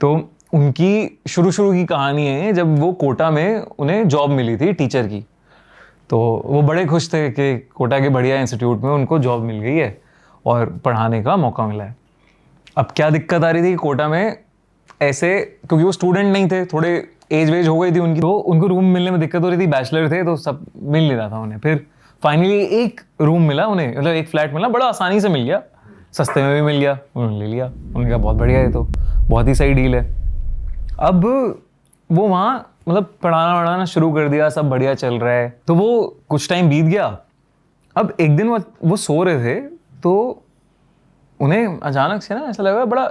तो उनकी शुरू की कहानी है जब वो कोटा में उन्हें जॉब मिली थी टीचर की। तो वो बड़े खुश थे कि कोटा के बढ़िया इंस्टीट्यूट में उनको जॉब मिल गई है और पढ़ाने का मौका मिला है। अब क्या दिक्कत आ रही थी कोटा में, ऐसे क्योंकि वो स्टूडेंट नहीं थे, थोड़े एज वेज हो गई थी उनकी, तो उनको रूम मिलने में दिक्कत हो रही थी। बैचलर थे तो सब मिल नहीं रहा था उन्हें। फिर फाइनली एक रूम मिला उन्हें, मतलब एक फ्लैट मिला, बड़ा आसानी से मिल गया, सस्ते में भी मिल गया। उन्होंने ले लिया। उन्होंने कहा बहुत बढ़िया है, तो बहुत ही सही डील है। अब वो वहाँ मतलब पढ़ाना शुरू कर दिया, सब बढ़िया चल रहा है। तो वो कुछ टाइम बीत गया। अब एक दिन वो सो रहे थे तो उन्हें अचानक से ना ऐसा लगा, बड़ा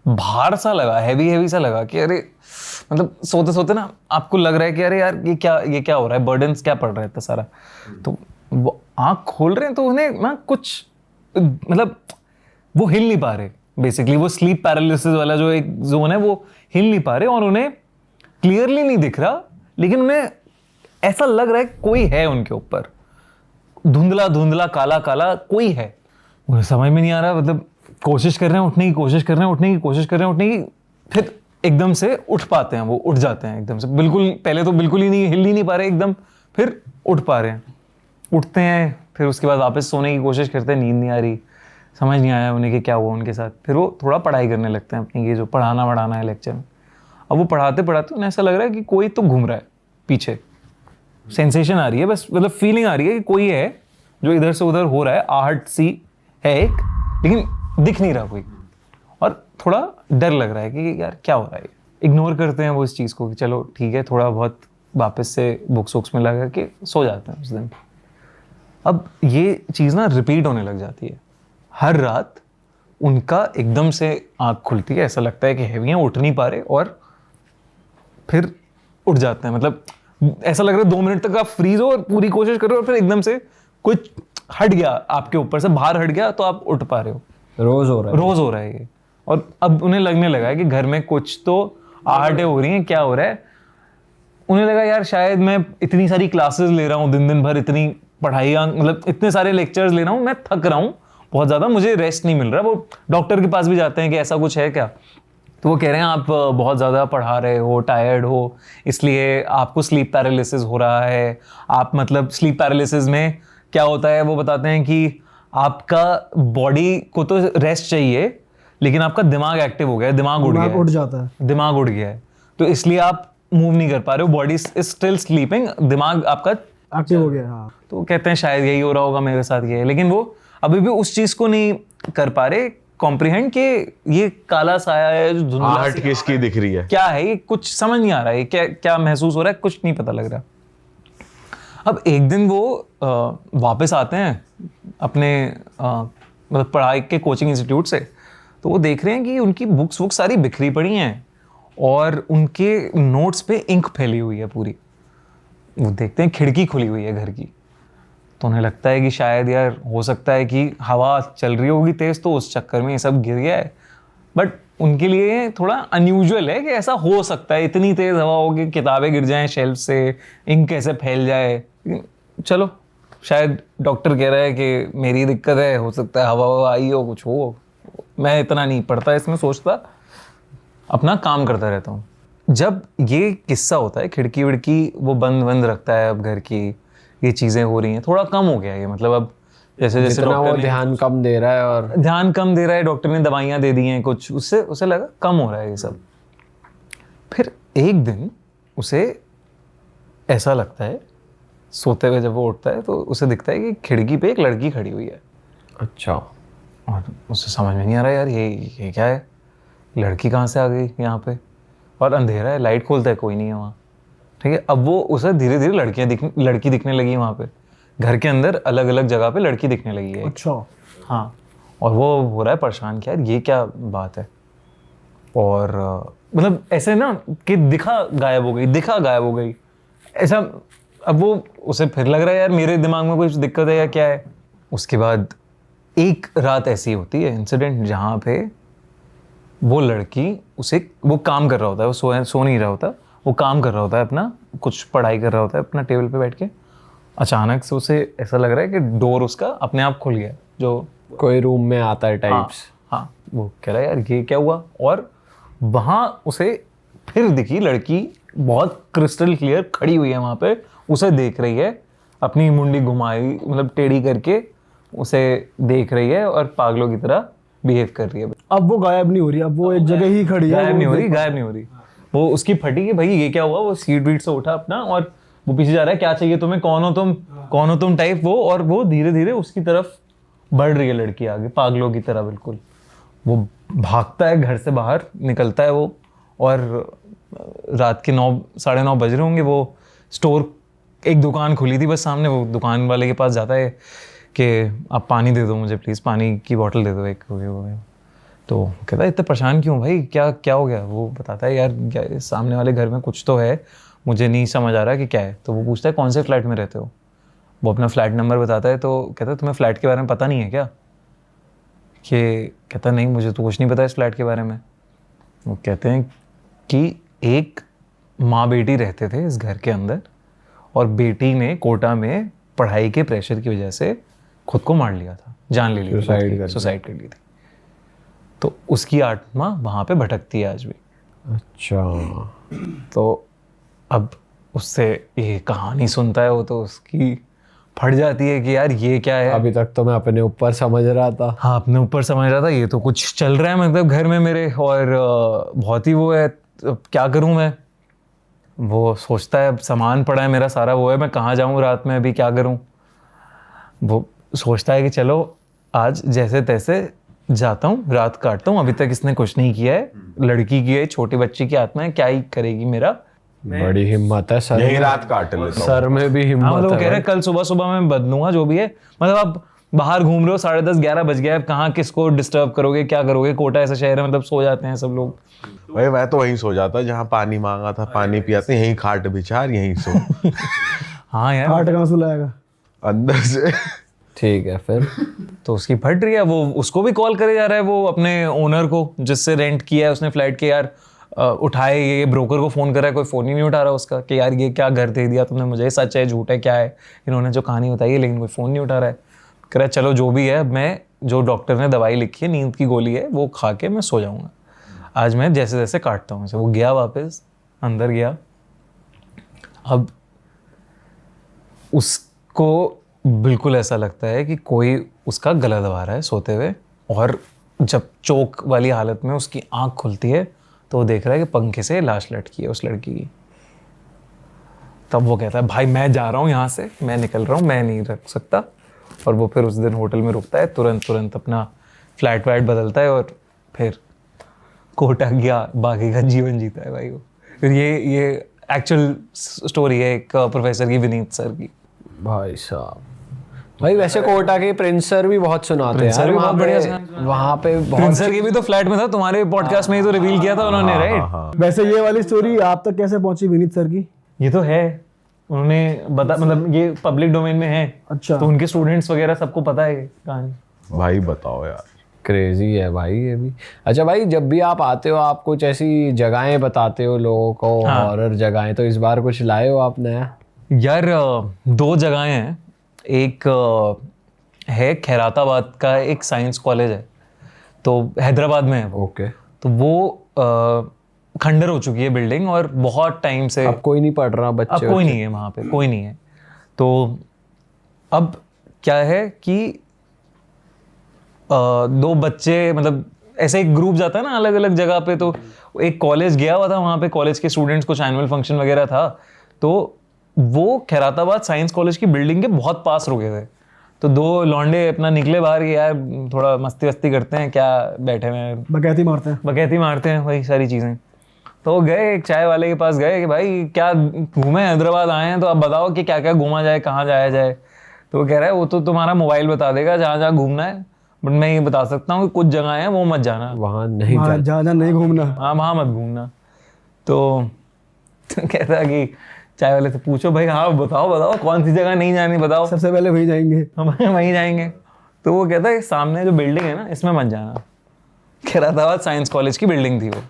भार सा लगा, हैवी सा लगा कि अरे, मतलब सोते सोते ना आपको लग रहा है कि अरे यार ये क्या हो रहा है, बर्डन्स क्या पड़ रहा है इतना सारा। तो वो आँख खोल रहे हैं तो उन्हें ना कुछ, मतलब वो हिल नहीं पा रहे। बेसिकली वो स्लीप पैरालिसिस वाला जो एक जोन है वो हिल नहीं पा रहे, और उन्हें क्लियरली नहीं दिख रहा, लेकिन उन्हें ऐसा लग रहा है कोई है उनके ऊपर, धुंधला काला कोई है। उन्हें समझ में नहीं आ रहा, मतलब कोशिश कर रहे हैं उठने की, कोशिश कर रहे हैं, फिर एकदम से उठ पाते हैं, वो उठ जाते हैं एकदम से, बिल्कुल पहले तो बिल्कुल ही नहीं, हिल ही नहीं पा रहे एकदम, फिर उठ पा रहे हैं, उठते हैं। फिर उसके बाद वापस सोने की कोशिश करते हैं, नींद नहीं आ रही, समझ नहीं आया उन्हें कि क्या हुआ उनके साथ। फिर वो थोड़ा पढ़ाई करने लगते हैं अपनी, ये जो पढ़ाना है लेक्चर में। अब वो पढ़ाते उन्हें ऐसा लग रहा है कि कोई तो घूम रहा है पीछे, सेंसेशन आ रही है, बस मतलब फीलिंग आ रही है कि कोई है जो इधर से उधर हो रहा है, आहट सी है एक, लेकिन दिख नहीं रहा कोई, और थोड़ा डर लग रहा है कि यार क्या हो रहा है। इग्नोर करते हैं वो इस चीज़ को कि चलो ठीक है, थोड़ा बहुत वापस से बुक्स में लगा के सो जाते हैं उस दिन। अब ये चीज़ ना रिपीट होने लग जाती है हर रात। उनका एकदम से आँख खुलती है, ऐसा लगता है कि हैवी हैं, उठ नहीं पा रहे, और फिर उठ जाते हैं। मतलब ऐसा लग रहा है 2 मिनट तक आप फ्रीज हो और पूरी कोशिश कर रहे हो, और फिर एकदम से कुछ हट गया आपके ऊपर से, बाहर हट गया, तो आप उठ पा रहे हो। रोज हो रहा है ये। और अब उन्हें लगने लगा है कि घर में कुछ तो आहटें हो रही हैं, क्या हो रहा है। उन्हें लगा यार शायद मैं इतनी सारी क्लासेस ले रहा हूँ, दिन भर इतनी पढ़ाई, मतलब इतने सारे लेक्चर्स ले रहा हूँ, मैं थक रहा हूँ बहुत ज़्यादा, मुझे रेस्ट नहीं मिल रहा। वो डॉक्टर के पास भी जाते हैं कि ऐसा कुछ है क्या, तो वो कह रहे हैं आप बहुत ज़्यादा पढ़ा रहे हो, टायर्ड हो, इसलिए आपको स्लीप पैरालिसिस हो रहा है। आप मतलब स्लीप पैरालिसिस में क्या होता है वो बताते हैं कि आपका बॉडी को तो रेस्ट चाहिए, लेकिन आपका दिमाग एक्टिव हो गया है, दिमाग उठ जाता है, दिमाग उड़ गया है, तो इसलिए आप मूव नहीं कर पा रहे हो, बॉडी इज स्टिल स्लीपिंग, दिमाग आपका एक्टिव हो गया। हाँ, तो कहते हैं शायद यही हो रहा होगा मेरे साथ, ये है। लेकिन वो अभी भी उस चीज़ को नहीं कर पा रहे कॉम्प्रिहेंड कि ये काला साया है जो धुंधला किसकी दिख रही है, क्या है ये, कुछ समझ नहीं आ रहा है, क्या महसूस हो रहा है, कुछ नहीं पता लग रहा। अब एक दिन वो वापस आते हैं अपने मतलब पढ़ाई के कोचिंग इंस्टीट्यूट से, तो वो देख रहे हैं कि उनकी बुक्स सारी बिखरी पड़ी हैं, और उनके नोट्स पे इंक फैली हुई है पूरी। वो देखते हैं खिड़की खुली हुई है घर की, तो उन्हें लगता है कि शायद यार हो सकता है कि हवा चल रही होगी तेज, तो उस चक्कर में ये सब गिर गया है। बट उनके लिए थोड़ा अनयूजुअल है कि ऐसा हो सकता है, इतनी तेज हवा होगी, किताबें गिर जाएं शेल्फ से, इंक कैसे फैल जाए। चलो शायद डॉक्टर कह रहा है कि मेरी दिक्कत है, हो सकता है हवा आई हो, कुछ हो, मैं इतना नहीं पढ़ता इसमें, सोचता, अपना काम करता रहता हूँ। जब ये किस्सा होता है, खिड़की विड़की वो बंद रखता है, अब घर की ये चीज़ें हो रही हैं, थोड़ा कम हो गया है ये, मतलब अब जैसे डॉक्टर ध्यान कम दे रहा है, डॉक्टर ने दवाइयाँ दे दी हैं कुछ, उससे उसे लगा कम हो रहा है ये सब। फिर एक दिन उसे ऐसा लगता है, सोते हुए जब वो उठता है तो उसे दिखता है कि खिड़की पे एक लड़की खड़ी हुई है। अच्छा। और उसे समझ में नहीं आ रहा यार ये क्या है, लड़की कहाँ से आ गई यहाँ पे, और अंधेरा है, लाइट खोलता है, कोई नहीं है वहाँ। ठीक है, अब वो उसे धीरे धीरे लड़की दिखने लगी है वहाँ पे, घर के अंदर अलग अलग जगह पे लड़की दिखने लगी है। अच्छा। हाँ, और वो हो रहा है परेशान कि यार ये क्या बात है, और मतलब ऐसे ना कि दिखा गायब हो गई ऐसा। अब वो उसे फिर लग रहा है यार मेरे दिमाग में कुछ दिक्कत है या क्या है। उसके बाद एक रात ऐसी होती है इंसिडेंट, जहाँ पे वो लड़की वो काम कर रहा होता है, वो सो नहीं रहा होता, वो काम कर रहा होता है अपना, कुछ पढ़ाई कर रहा होता है अपना टेबल पे बैठ के। अचानक से उसे ऐसा लग रहा है कि डोर उसका अपने आप खुल गया, जो कोई रूम में आता है टाइप्स। हाँ, वो कह रहा है यार ये क्या हुआ, और वहाँ उसे फिर दिखी लड़की, बहुत क्रिस्टल क्लियर खड़ी हुई है वहाँ पे, उसे देख रही है, अपनी मुंडी घुमाई मतलब टेढ़ी करके उसे देख रही है और पागलों की तरह बिहेव कर रही है। अब वो गायब नहीं हो रही, अब वो एक जगह ही खड़ी है। गायब नहीं हो रही। वो उसकी फटी कि भाई ये क्या हुआ। वो सीट वीट से उठा अपना और वो पीछे जा रहा है, क्या चाहिए तुम्हें, कौन हो तुम टाइप वो। और वो धीरे धीरे उसकी तरफ बढ़ रही है लड़की आगे, पागलों की तरह बिल्कुल। वो भागता है, घर से बाहर निकलता है वो, और रात के 9 साढ़े 9 बज रहे होंगे। वो स्टोर, एक दुकान खुली थी बस सामने, वो दुकान वाले के पास जाता है कि आप पानी दे दो मुझे प्लीज़, पानी की बोतल दे दो एक। तो कहता है इतना परेशान क्यों भाई, क्या हो गया। वो बताता है यार क्या सामने वाले घर में कुछ तो है, मुझे नहीं समझ आ रहा कि क्या है। तो वो पूछता है कौन से फ्लैट में रहते हो। वो अपना फ्लैट नंबर बताता है। तो कहता है तुम्हें फ्लैट के बारे में पता नहीं है क्या। कि कहता नहीं मुझे तो कुछ नहीं पता इस फ्लैट के बारे में। वो कहते हैं कि एक माँ बेटी रहते थे इस घर के अंदर, और बेटी ने कोटा में पढ़ाई के प्रेशर की वजह से खुद को मार लिया था, जान ले ली थी, सुसाइड कर ली थी। तो उसकी आत्मा वहाँ पे भटकती है आज भी। अच्छा। तो अब उससे ये कहानी सुनता है वो, तो उसकी फट जाती है कि यार ये क्या है। अभी तक तो मैं अपने ऊपर समझ रहा था। हाँ, अपने ऊपर समझ रहा था, ये तो कुछ चल रहा है मतलब घर में मेरे, और बहुत ही वो है। अब क्या करूँ मैं। वो सोचता है अब सामान पड़ा है मेरा सारा, वो है, मैं कहाँ जाऊँ रात में, अभी क्या करूँ। वो सोचता है कि चलो आज जैसे तैसे जाता हूँ, रात काटता हूँ। अभी तक इसने कुछ नहीं किया है, लड़की की है, छोटी बच्ची की आत्मा है, क्या ही करेगी मेरा। बड़ी हिम्मत है सर, यही रात काट लेता हूँ। सर में भी हाँ, हिम्मत मतलब वो है कह रहे हैं कल सुबह सुबह मैं बदलूंगा जो भी है। मतलब आप बाहर घूम रहे हो, 10:30 11 बज गया है, कहाँ किसको डिस्टर्ब करोगे, क्या करोगे। कोटा ऐसा शहर है, मतलब सो जाते हैं सब लोग। भाई मैं तो वहीं सो जाता जहाँ पानी मांगा था, पानी पिया था, यहीं खाट बिछार यहीं सो। हाँ यार, हार्ट कहाँ सुलाएगा अंदर से। ठीक है फिर। तो उसकी फट रही है। वो उसको भी कॉल करे जा रहा है, वो अपने ओनर को जिससे रेंट किया है उसने फ्लैट के, यार उठाए। ये ब्रोकर को फोन कर रहा है, कोई फोन ही नहीं उठा रहा उसका, कि यार ये क्या घर दे दिया तुमने मुझे, सच है झूठ है क्या है, इन्होंने जो कहानी बताई है, लेकिन कोई फोन नहीं उठा रहा है। कह रहा है चलो जो भी है, मैं जो डॉक्टर ने दवाई लिखी है, नींद की गोली है, वो खा के मैं सो जाऊंगा। आज मैं जैसे जैसे काटता हूँ। वो गया वापस अंदर गया। अब उसको बिल्कुल ऐसा लगता है कि कोई उसका गला दबा रहा है सोते हुए, और जब चोक वाली हालत में उसकी आंख खुलती है तो वो देख रहा है कि पंखे से लाश लटकी है उस लड़की की। तब वो कहता है भाई मैं जा रहा हूँ यहाँ से, मैं निकल रहा हूँ, मैं नहीं रख सकता। और वो फिर उस दिन होटल में रुकता है, तुरंत अपना फ्लैट वाइट बदलता है और फिर कोटा गया, बाकी का जीवन जीता है भाई वो। फिर ये एक्चुअल स्टोरी है एक प्रोफेसर की, विनीत सर की। भाई साहब, भाई वैसे कोटा के प्रिंस सर भी बहुत सुनाते हैं सर भी बहुत बढ़िया वहाँ पे बहुत। प्रिंस सर की भी तो फ्लैट में था, तुम्हारे पॉडकास्ट में ही तो रिवील किया था उन्होंने, राइट। वैसे ये वाली स्टोरी आप तक कैसे पहुंची विनीत सर की? ये तो है, उन्होंने बता, मतलब ये पब्लिक डोमेन में है। अच्छा। तो उनके स्टूडेंट्स वगैरह सबको पता है कहानी। भाई बताओ यार, क्रेजी है भाई ये भी। अच्छा भाई, जब भी आप आते हो आप कुछ ऐसी जगहें बताते हो लोगों को, हॉरर जगहें, तो इस बार कुछ लाए हो आप नया? यार 2 जगहें हैं। एक है खैराताबाद का एक साइंस कॉलेज है, तो हैदराबाद में है वो। ओके। तो वो खंडर हो चुकी है बिल्डिंग, और बहुत टाइम से अब कोई नहीं पढ़ रहा बच्चे? अब कोई नहीं है वहाँ पे, कोई नहीं है। तो अब क्या है कि 2 बच्चे, मतलब ऐसे एक ग्रुप जाता है ना अलग अलग जगह पे, तो एक कॉलेज गया हुआ था, वहाँ पे कॉलेज के स्टूडेंट्स कुछ एनुअल फंक्शन वगैरह था, तो वो खैराताबाद साइंस कॉलेज की बिल्डिंग के बहुत पास रुके थे। तो 2 लौंडे अपना निकले बाहर कि यार थोड़ा मस्ती वस्ती करते हैं, क्या बैठे हुए हैं, बकैती मारते हैं वही सारी चीज़ें। तो वो गए एक चाय वाले के पास, गए कि भाई क्या घूमे, हैदराबाद आए हैं तो आप बताओ कि क्या क्या घूमा जाए, कहाँ जाया जाए। तो वो कह रहा है वो तो तुम्हारा मोबाइल बता देगा जहाँ जहाँ घूमना है, बट मैं ये बता सकता हूँ कि कुछ जगह हैं वो मत जाना, वहाँ नहीं ज्यादा नहीं घूमना। हाँ वहाँ मत घूमना। तो कहता कि चाय वाले से पूछो भाई, हाँ बताओ कौन सी जगह नहीं जानी बताओ, सबसे पहले वही जाएंगे, हम वहीं जाएंगे। तो वो कहता है सामने जो बिल्डिंग है ना, इसमें मत जाना। खैराताबाद साइंस कॉलेज की बिल्डिंग थी वो।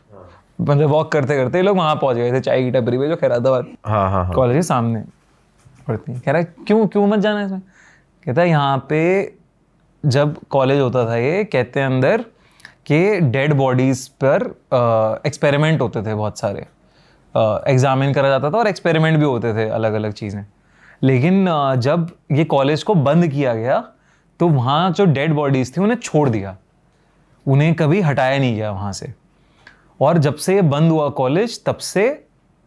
मतलब वॉक करते करते लोग वहाँ पहुँच गए थे, चाय की टपरी पे जो खैराताबाद हाँ कॉलेज के सामने पड़ती है। कह रहा है क्यों मत जाना इसमें। कहता है यहाँ पे जब कॉलेज होता था, ये कहते हैं अंदर कि डेड बॉडीज पर एक्सपेरिमेंट होते थे बहुत सारे, एग्जामिन करा जाता था और एक्सपेरिमेंट भी होते थे अलग अलग चीज़ें। लेकिन जब ये कॉलेज को बंद किया गया तो वहाँ जो डेड बॉडीज थी उन्हें छोड़ दिया, उन्हें कभी हटाया नहीं गया वहाँ से। और जब से ये बंद हुआ कॉलेज तब से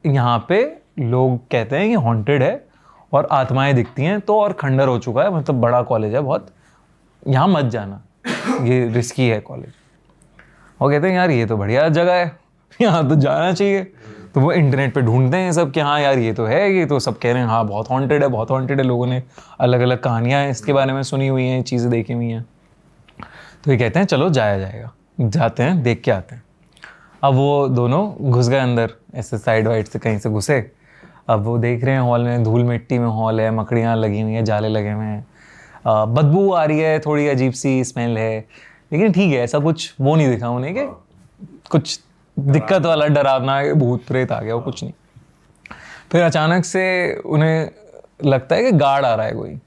यहाँ पे लोग कहते हैं कि हॉन्टेड है और आत्माएं दिखती हैं, तो और खंडर हो चुका है, मतलब बड़ा कॉलेज है बहुत, यहाँ मत जाना, ये रिस्की है कॉलेज। और कहते हैं यार ये तो बढ़िया जगह है, यहाँ तो जाना चाहिए। तो वो इंटरनेट पे ढूंढते हैं सब कि हाँ यार ये तो है, ये तो सब कह रहे हैं हाँ बहुत हॉन्टेड है, बहुत हॉन्टेड है। लोगों ने अलग अलग कहानियाँ इसके बारे में सुनी हुई हैं, चीज़ें देखी हुई हैं। तो ये कहते हैं चलो जाया जाएगा, जाते हैं देख के आते हैं। अब वो दोनों घुस गए अंदर, ऐसे साइड वाइड से कहीं से घुसे। अब वो देख रहे हैं हॉल में, धूल मिट्टी में हॉल है, मकड़ियाँ लगी हुई हैं, जाले लगे हुए हैं, बदबू आ रही है, थोड़ी अजीब सी स्मेल है, लेकिन ठीक है, ऐसा कुछ वो नहीं दिखा उन्हें कि कुछ दिक्कत वाला डरावना भूत प्रेत आ गया, वो कुछ नहीं। फिर अचानक से उन्हें लगता है कि गार्ड आ रहा है, कोई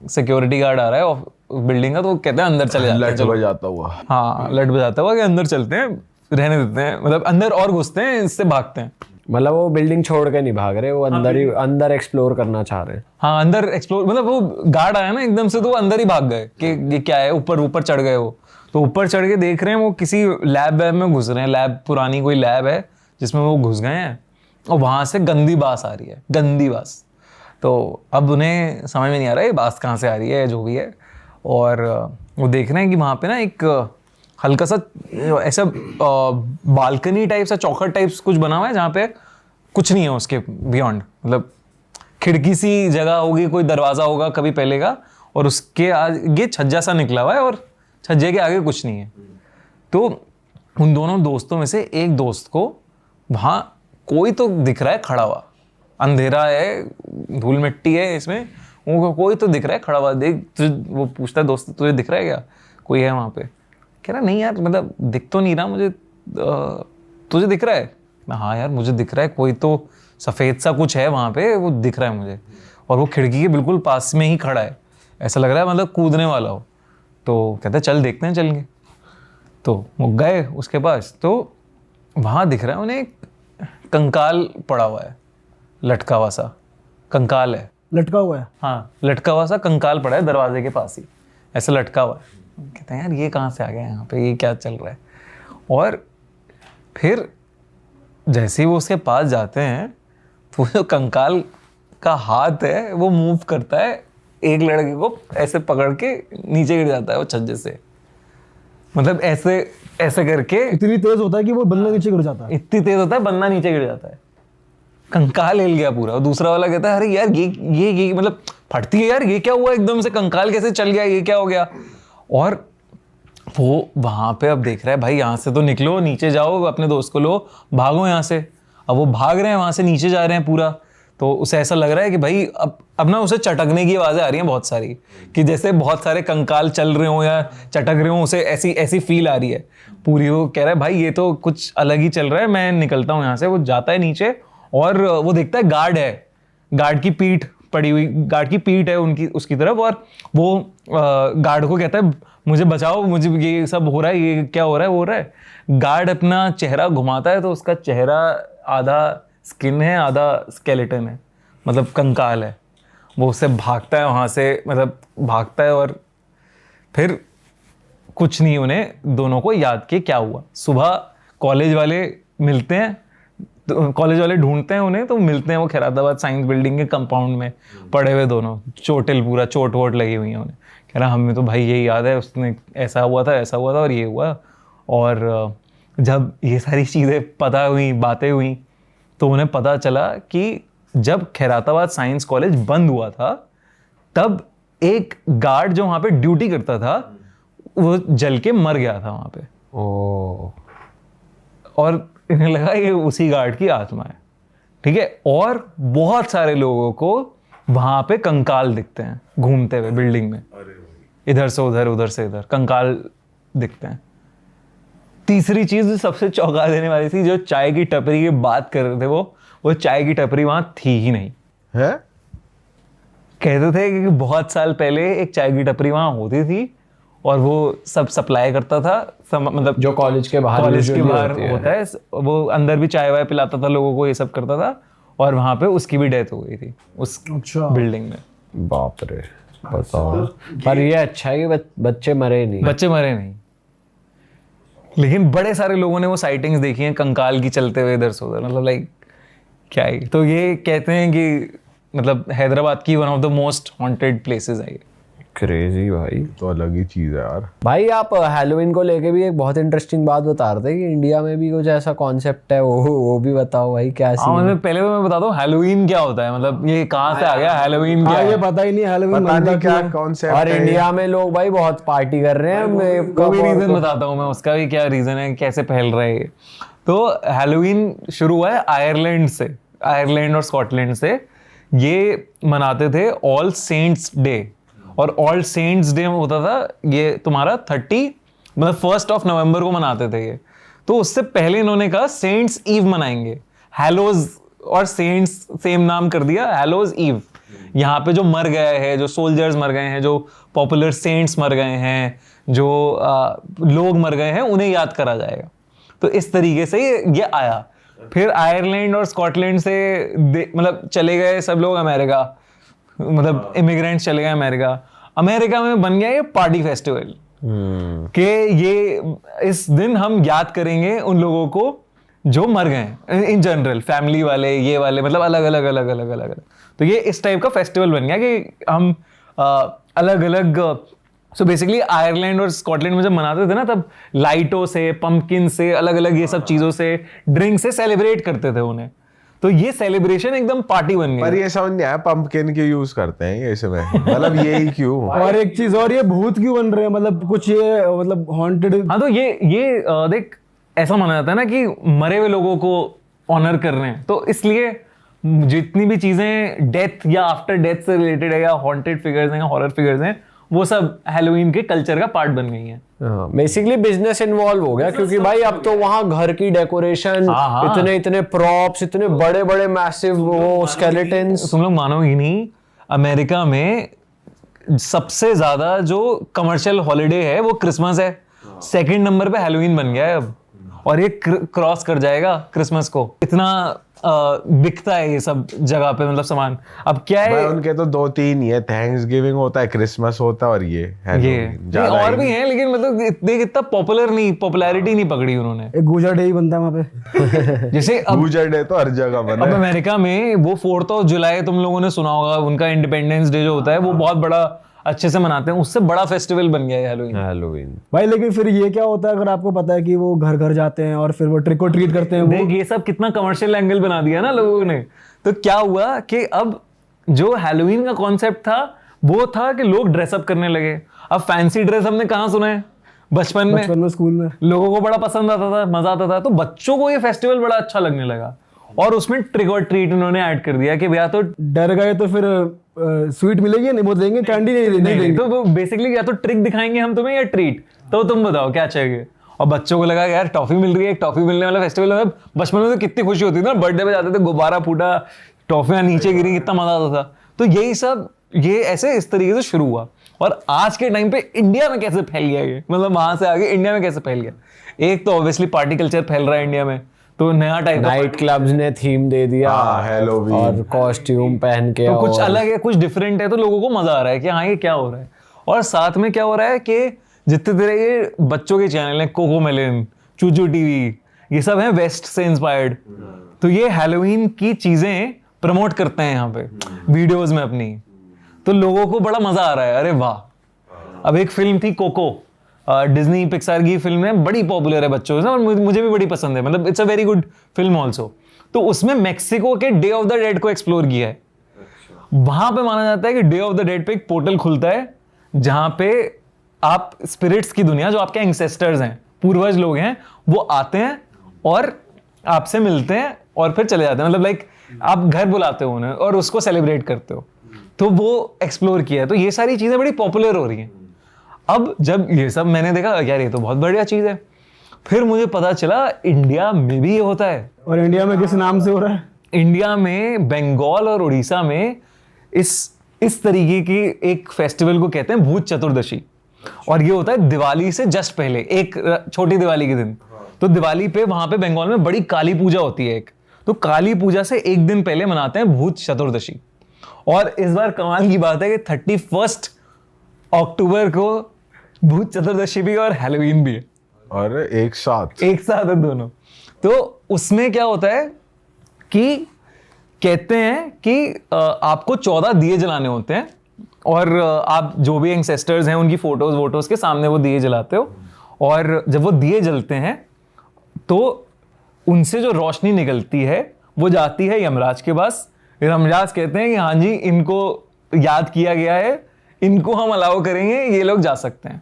सिक्योरिटी गार्ड आ रहा है और बिल्डिंग का, तो वो कहते हैं अंदर चले जाते हैं, लट बजाता हुआ। हाँ लट बजाता हुआ कि अंदर चलते हैं, रहने देते हैं, मतलब अंदर और घुसते हैं, इससे भागते हैं। मतलब वो बिल्डिंग छोड़ के नहीं भाग रहे, वो अंदर ही अंदर एक्सप्लोर करना चाह रहे हैं। हाँ अंदर एक्सप्लोर, मतलब वो गार्ड आया ना एकदम से तो वो अंदर ही भाग गए कि ये क्या है, ऊपर ऊपर चढ़ गए वो। तो ऊपर चढ़ के देख रहे हैं वो किसी लैब वैब में घुस रहे हैं, लैब पुरानी कोई लैब है जिसमें वो घुस गए हैं और वहाँ से गंदी बास आ रही है, गंदी बास। तो अब उन्हें समझ में नहीं आ रहा है ये बास कहाँ से आ रही है, जो भी है। और वो देख रहे हैं कि वहाँ पे ना एक हल्का सा ऐसा बालकनी टाइप सा, चौखट टाइप्स कुछ बना हुआ है जहाँ पे कुछ नहीं है उसके बियॉन्ड, मतलब खिड़की सी जगह होगी, कोई दरवाज़ा होगा कभी पहले का, और उसके आगे छज्जा सा निकला हुआ है और छज्जे के आगे कुछ नहीं है। तो उन दोनों दोस्तों में से एक दोस्त को वहाँ कोई तो दिख रहा है खड़ा हुआ, अंधेरा है, धूल मिट्टी है इसमें, वो कोई तो दिख रहा है खड़ा हुआ। देख वो पूछता है दोस्त तुझे दिख रहा है क्या, कोई है वहाँ पे? कह रहा नहीं यार, मतलब दिख तो नहीं रहा मुझे, तुझे दिख रहा है? हाँ यार मुझे दिख रहा है, कोई तो सफ़ेद सा कुछ है वहाँ पे, वो दिख रहा है मुझे, और वो खिड़की के बिल्कुल पास में ही खड़ा है, ऐसा लग रहा है मतलब कूदने वाला हो। तो कहते चल देखते हैं, चलेंगे। तो वो गए उसके पास, तो वहाँ दिख रहा है उन्हें एक कंकाल पड़ा हुआ है, लटका हुआ सा कंकाल है, लटका हुआ है। हाँ लटका हुआ सा कंकाल पड़ा है दरवाजे के पास ही, ऐसा लटका हुआ है। कहते हैं यार ये कहाँ से आ गया यहाँ पे, ये क्या चल रहा है? और फिर जैसे ही वो उसके पास जाते हैं तो जो कंकाल का हाथ है वो मूव करता है, एक लड़के को ऐसे पकड़ के नीचे गिर जाता है वो छज्जे से, मतलब ऐसे ऐसे करके इतनी तेज होता है कि वो बंदा नीचे गिर जाता है। इतनी तेज होता है बंदा नीचे गिर जाता है, कंकाल हिल गया पूरा। और दूसरा वाला कहता है अरे यार ये मतलब फटती है यार, ये क्या हुआ, एकदम से कंकाल कैसे चल गया, ये क्या हो गया? और वो वहां पे अब देख रहा है भाई यहाँ से तो निकलो, नीचे जाओ, अपने दोस्त को लो, भागो यहाँ से। अब वो भाग रहे हैं, वहां से नीचे जा रहे हैं पूरा। तो उसे ऐसा लग रहा है कि भाई अब ना उसे चटकने की आवाज़ें आ रही हैं बहुत सारी, कि जैसे बहुत सारे कंकाल चल रहे हो या चटक रहे हो, उसे ऐसी ऐसी फील आ रही है पूरी। वो कह रहा है भाई ये तो कुछ अलग ही चल रहा है, मैं निकलता हूँ यहाँ से। वो जाता है नीचे और वो देखता है गार्ड है, गार्ड की पीठ पड़ी हुई, गार्ड की पीठ है उनकी उसकी तरफ, और वो गार्ड को कहता है मुझे बचाओ, मुझे ये सब हो रहा है, ये क्या हो रहा है, हो रहा है। गार्ड अपना चेहरा घुमाता है तो उसका चेहरा आधा स्किन है आधा स्केलेटन है, मतलब कंकाल है। वो उससे भागता है वहाँ से, मतलब भागता है, और फिर कुछ नहीं उन्हें दोनों को याद कि क्या हुआ। सुबह कॉलेज वाले मिलते हैं, तो कॉलेज वाले ढूंढते हैं उन्हें, तो मिलते हैं वो खैराताबाद साइंस बिल्डिंग के कंपाउंड में पड़े हुए दोनों, चोटिल पूरा चोट वोट लगी हुई है उन्हें। कह रहा हमें तो भाई यही याद है, उसने ऐसा हुआ था, ऐसा हुआ था और ये हुआ। और जब ये सारी चीज़ें पता हुई, बातें हुई, तो उन्हें पता चला कि जब खैराताबाद साइंस कॉलेज बंद हुआ था तब एक गार्ड जो वहाँ पे ड्यूटी करता था वो जल के मर गया था वहाँ पे। और इन्हें लगा ये उसी गार्ड की आत्मा है, ठीक है। और बहुत सारे लोगों को वहाँ पे कंकाल दिखते हैं घूमते हुए बिल्डिंग में, इधर से उधर, उधर से इधर कंकाल दिखते हैं। तीसरी चीज जो सबसे चौंका देने वाली थी, जो चाय की टपरी की बात कर रहे थे, वो चाय की टपरी वहां थी ही नहीं है। कहते थे कि बहुत साल पहले एक चाय की टपरी वहां होती थी और वो सब सप्लाई करता था, मतलब जो कॉलेज के बाहर कॉलेज के usually बाहर होती है। होता है, वो अंदर भी चाय वाय पिलाता था लोगों को, ये सब करता था। और वहां पे उसकी भी डेथ हो गई थी उस अच्छा। बिल्डिंग में। बाप रे, बताओ। पर ये अच्छा है कि बच्चे मरे नहीं। बच्चे मरे नहीं, लेकिन बड़े सारे लोगों ने वो साइटिंग्स देखी हैं कंकाल की चलते हुए इधर से उधर, मतलब लाइक क्या है। तो ये कहते हैं कि मतलब हैदराबाद की one of the most haunted places है ये। क्रेजी भाई। तो अलग ही चीज है यार। भाई आप हैलोवीन को लेके भी एक बहुत इंटरेस्टिंग बात बता रहे थे कि इंडिया में भी कुछ ऐसा कॉन्सेप्ट है, वो भी बताओ भाई क्या हाँ, सीन। मतलब पहले तो मैं बताता हूँ हैलोवीन क्या होता है, मतलब ये कहाँ से आ गया हैलोवीन क्या हाँ, ये है। पता ही नहीं हैलोवीन पता बनता नहीं क्यों क्या है। कॉन्सेप्ट और है। इंडिया में लोग भाई बहुत पार्टी कर रहे हैं। वो भी रीजन बताता हूँ मैं, उसका भी क्या रीजन है, कैसे फैल रहा है ये। तो हैलोवीन शुरू हुआ है आयरलैंड से, आयरलैंड और स्कॉटलैंड से। ये मनाते थे ऑल सेंट्स डे, और ऑल सेंट्स डे होता था ये तुम्हारा 1st ऑफ नवंबर को मनाते थे ये। तो उससे पहले इन्होंने कहा सेंट्स ईव मनाएंगे, हैलोज और सेंट्स सेम नाम कर दिया, हैलोज ईव। यहाँ पे जो मर गए हैं, जो सोल्जर्स मर गए हैं, जो पॉपुलर सेंट्स मर गए हैं, जो लोग मर गए हैं, उन्हें याद करा जाएगा। तो इस तरीके से ये आया। फिर आयरलैंड और स्कॉटलैंड से मतलब चले गए सब लोग अमेरिका, मतलब इमिग्रेंट्स चले गए अमेरिका। अमेरिका में बन गया ये पार्टी फेस्टिवल कि ये इस दिन हम याद करेंगे उन लोगों को जो मर गए इन जनरल, फैमिली वाले, ये वाले, मतलब अलग अलग अलग अलग अलग अलग। तो ये इस टाइप का फेस्टिवल बन गया कि हम अलग अलग। सो बेसिकली आयरलैंड और स्कॉटलैंड में जब मनाते थे ना, तब लाइटों से, पंपकिन से, अलग अलग ये सब चीजों से, ड्रिंक से सेलिब्रेट करते थे उन्हें। तो ये सेलिब्रेशन एकदम पार्टी बन पर गई। ये समझ नहीं आया पंपकिन क्यों यूज करते हैं ये इसमें, मतलब यही क्यों। और एक चीज और, ये भूत क्यों बन रहे हैं, मतलब कुछ ये मतलब हॉन्टेड। हाँ, तो ये देख ऐसा माना जाता है ना कि मरे हुए लोगों को ऑनर कर रहे हैं, तो इसलिए जितनी भी चीजें डेथ या आफ्टर डेथ से रिलेटेड है, या हॉन्टेड फिगर्स हैं या हॉरर फिगर्स हैं, वो सब हैलोवीन के कल्चर का पार्ट बन गई हैं। बेसिकली बिजनेस इन्वॉल्व हो गया, क्योंकि भाई अब तो वहाँ घर की डेकोरेशन, हाँ। इतने इतने प्रॉप्स, इतने बड़े बड़े मैसिव वो स्केलेटन्स। तुम लोग मानोगे नहीं, अमेरिका में सबसे ज्यादा जो कमर्शियल हॉलिडे है वो क्रिसमस है। 2nd नंबर पे हैलोवीन बन गया है अब, और ये क्रॉस कर जाएगा क्रिसमस को। इतना बिकता है ये सब जगह पे, मतलब सामान। अब क्या भाई है, उनके तो 2-3 ही है, थैंक्स गिविंग होता है, क्रिसमस होता है और ये ये Halloween। नहीं, ज्यादा और ही भी नहीं। हैं, लेकिन मतलब इतना पॉपुलैरिटी नहीं पकड़ी उन्होंने। एक गुजर डे ही बनता है वहाँ पे। जैसे अब गुजर डे तो हर जगह बना अब है। अमेरिका में वो 4th ऑफ जुलाई तुम लोगों ने सुना होगा, उनका इंडिपेंडेंस डे जो होता है वो बहुत बड़ा अच्छे से मनाते हैं, उससे बड़ा फेस्टिवल बन गया है हैलोवीन। हैलोवीन भाई लेकिन फिर ये क्या होता है, अगर आपको पता है कि वो घर घर जाते हैं और फिर वो ट्रिक और ट्रीट करते हैं, वो देख ये सब कितना कमर्शियल एंगल बना दिया ना लोगों ने। तो क्या हुआ कि अब जो हैलोवीन का कॉन्सेप्ट था वो था कि लोग ड्रेसअप करने लगे। अब फैंसी ड्रेस हमने कहाँ सुना है, बचपन में स्कूल में लोगों को बड़ा पसंद आता था, मजा आता था। तो बच्चों को ये फेस्टिवल बड़ा अच्छा लगने लगा, और उसमें ट्रिक और ट्रीट इन्होंने ऐड कर दिया कि भैया तो डर गए तो फिर स्वीट मिलेगी, नहीं वो देंगे, कैंडी नहीं देंगे। तो बेसिकली या तो ट्रिक दिखाएंगे हम तुम्हें या ट्रीट, तो तुम बताओ क्या चाहिए। और बच्चों को लगा यार टॉफी मिल रही है, एक टॉफी मिलने वाला फेस्टिवल है। बचपन में तो कितनी खुशी होती थी ना, बर्थडे पे जाते थे, गुब्बारा फूटा, टॉफियां नीचे गिरी, कितना मजा आता था। तो यही सब ये ऐसे इस तरीके से शुरू हुआ। और आज के टाइम पे इंडिया में कैसे फैल गया ये, मतलब वहां से आगे इंडिया में कैसे फैल गया। एक तो ऑब्वियसली पार्टी कल्चर फैल रहा है इंडिया में, तो नया टाइप का नाइट क्लब्स ने थीम दे दिया Halloween। और कॉस्ट्यूम पहन के, तो कुछ और अलग है, कुछ डिफरेंट है, तो लोगों को मजा आ रहा है कि हाँ ये क्या हो रहा है। और साथ में क्या हो रहा है कि जितने तरह के बच्चों के चैनल हैं, कोको मेलन, चूचू टीवी, ये सब हैं वेस्ट से इंस्पायर्ड। तो ये हैलोवीन की चीजें प्रमोट करते हैं यहाँ पे वीडियोस में अपनी, तो लोगों को बड़ा मजा आ रहा है। अरे वाह। अब एक फिल्म थी कोको, डिज्नी पिक्सार की फिल्म है, बड़ी पॉपुलर है बच्चों से, और मुझे भी बड़ी पसंद है, मतलब it's a very good film also. तो उसमें मेक्सिको के डे ऑफ द डेड को एक्सप्लोर किया है। वहां पे माना जाता है कि डे ऑफ द डेड पे एक पोर्टल खुलता है, जहां पे आप स्पिरिट्स की दुनिया, जो आपके एंसेस्टर्स हैं, पूर्वज लोग हैं, वो आते हैं और आपसे मिलते हैं और फिर चले जाते हैं। मतलब लाइक आप घर बुलाते हो उन्हें और उसको सेलिब्रेट करते हो। तो वो एक्सप्लोर किया है। तो ये सारी चीजें बड़ी पॉपुलर हो रही हैं। अब जब ये सब मैंने देखा, यार ये तो बहुत बढ़िया चीज है। फिर मुझे पता चला इंडिया में भी ये होता है। और इंडिया में किस नाम से हो रहा है? इंडिया में बंगाल और उड़ीसा में इस तरीके की एक फेस्टिवल को कहते हैं भूत चतुर्दशी। और ये होता है दिवाली से जस्ट पहले, एक छोटी दिवाली के दिन। तो दिवाली पे वहां पे बंगाल में बड़ी काली पूजा होती है एक, तो काली पूजा से एक दिन पहले मनाते हैं भूत चतुर्दशी। और इस बार कमाल की बात है कि 31 अक्टूबर को भूत चतुर्दशी भी और हैलोवीन भी है, और एक साथ है दोनों। तो उसमें क्या होता है कि कहते हैं कि आपको 14 दिए जलाने होते हैं, और आप जो भी एंसेस्टर्स हैं उनकी फोटोज वोटोज के सामने वो दिए जलाते हो, और जब वो दिए जलते हैं तो उनसे जो रोशनी निकलती है वो जाती है यमराज के पास। यमराज कहते हैं कि हाँ जी, इनको याद किया गया है, इनको हम अलाउ करेंगे, ये लोग जा सकते हैं।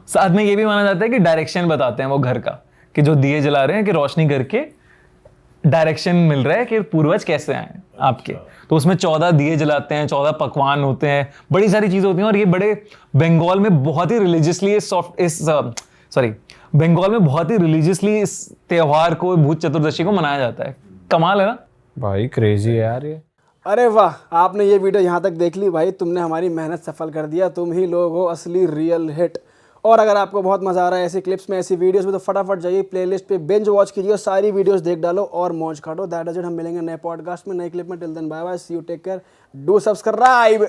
साथ में ये भी माना जाता है कि डायरेक्शन बताते हैं वो घर का, कि जो दिए जला रहे हैं कि रोशनी करके डायरेक्शन मिल रहा है कि पूर्वज कैसे आए आपके। तो उसमें 14 दिए जलाते हैं, 14 पकवान होते हैं, बड़ी सारी चीजें होती हैं। और ये बड़े बंगाल में बहुत ही रिलीजियसली बंगाल में बहुत ही रिलीजियसली इस त्योहार को, भूत चतुर्दशी को मनाया जाता है। कमाल है ना भाई, क्रेजी है यार ये। अरे वाह, आपने ये वीडियो यहाँ तक देख ली भाई, तुमने हमारी मेहनत सफल कर दिया। तुम ही लोग हो असली रियल हिट। और अगर आपको बहुत मजा आ रहा है ऐसी क्लिप्स में, ऐसी वीडियोस में, तो फटाफट जाइए प्लेलिस्ट पे बिंज वॉच कीजिए और सारी वीडियोस देख डालो और मौज काटो। That is it. हम मिलेंगे नए पॉडकास्ट में, नए क्लिप में। Till then bye bye, see you, take care, do subscribe.